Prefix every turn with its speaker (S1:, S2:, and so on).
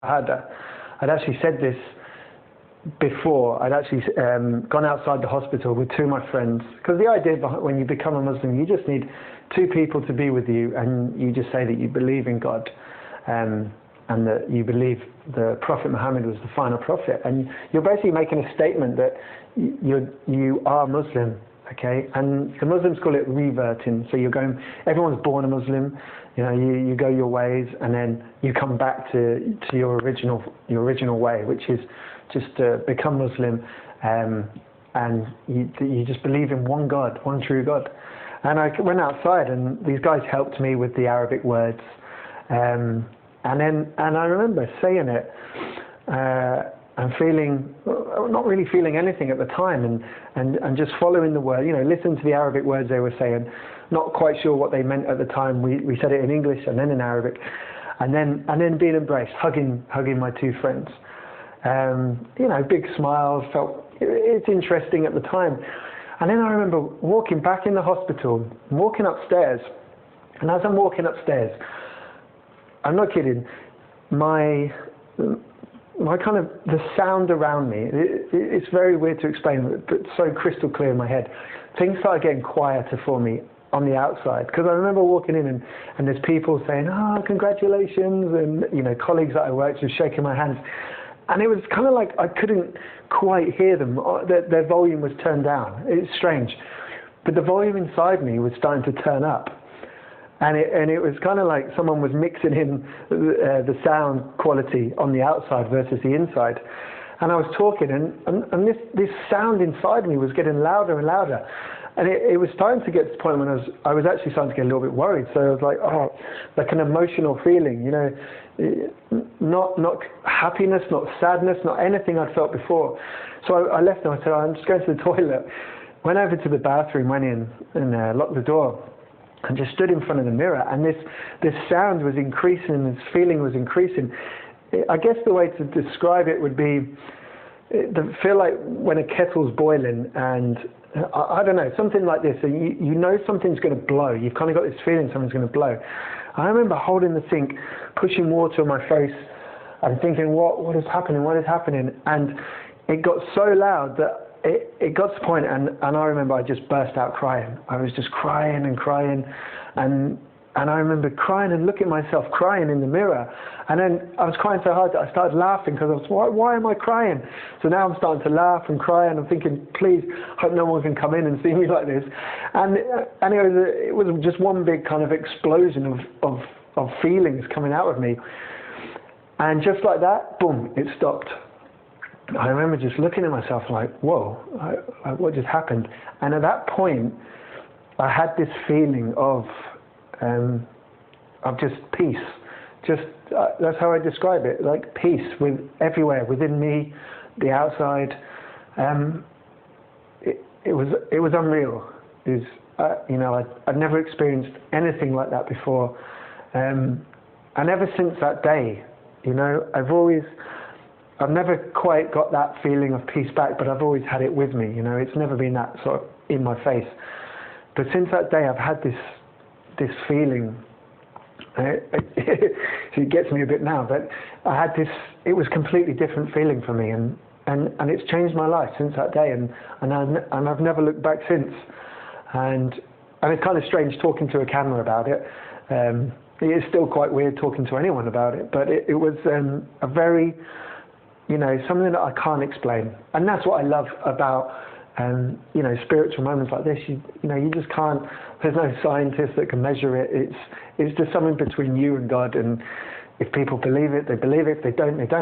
S1: I'd actually said this before. I'd actually gone outside the hospital with two of my friends, because the idea behind when you become a Muslim, you just need two people to be with you, and you just say that you believe in God, and that you believe the Prophet Muhammad was the final prophet, and you're basically making a statement that you are Muslim. Okay, and the Muslims call it reverting. So you're going. Everyone's born a Muslim. You know, you go your ways, and then you come back to your original way, which is just to become Muslim, and you just believe in one God, one true God. And I went outside, and these guys helped me with the Arabic words, and I remember saying it. And feeling, not really feeling anything at the time, and just following the word, you know, listening to the Arabic words they were saying, not quite sure what they meant at the time. We said it in English and then in Arabic, and then being embraced, hugging my two friends. You know, big smiles, felt it's interesting at the time. And then I remember walking back in the hospital, walking upstairs, and as I'm walking upstairs, I'm not kidding, my kind of, the sound around me, it's very weird to explain, but so crystal clear in my head. Things started getting quieter for me on the outside, because I remember walking in and there's people saying, "Oh, congratulations," and you know, colleagues that I worked with shaking my hands, and it was kind of like I couldn't quite hear them. Their volume was turned down. It's strange, but the volume inside me was starting to turn up. And it was kind of like someone was mixing in the sound quality on the outside versus the inside. And I was talking, and this sound inside me was getting louder and louder. And it was starting to get to the point when I was actually starting to get a little bit worried. So I was like, oh, like an emotional feeling, you know, not happiness, not sadness, not anything I'd felt before. So I left and I said, I'm just going to the toilet. Went over to the bathroom, went in and locked the door. And just stood in front of the mirror, and this sound was increasing, this feeling was increasing. I guess the way to describe it would be, feel like when a kettle's boiling, and I don't know, something like this. So you know something's going to blow. You've kind of got this feeling something's going to blow. I remember holding the sink, pushing water on my face, and thinking, what is happening? What is happening? And it got so loud that it got to the point, and I remember I just burst out crying. I was just crying and crying, and I remember crying and looking at myself crying in the mirror, and then I was crying so hard that I started laughing, because I was, why am I crying? So now I'm starting to laugh and cry, and I'm thinking, please, hope no one can come in and see me like this. And it was just one big kind of explosion of feelings coming out of me, and just like that, boom, it stopped. I remember just looking at myself like, whoa, what just happened? And at that point, I had this feeling of just peace. Just that's how I describe it, like peace with everywhere, within me, the outside. It was unreal. It was, you know, I'd never experienced anything like that before. And ever since that day, you know, I've never quite got that feeling of peace back, but I've always had it with me, you know, it's never been that sort of in my face. But since that day, I've had this feeling, it gets me a bit now, but I had this, it was a completely different feeling for me, and it's changed my life since that day, and I've never looked back since. And it's kind of strange talking to a camera about it. It is still quite weird talking to anyone about it, but it was a very, you know, something that I can't explain. And that's what I love about, you know, spiritual moments like this. You know, you just can't, there's no scientist that can measure it. It's just something between you and God. And if people believe it, they believe it. If they don't, they don't.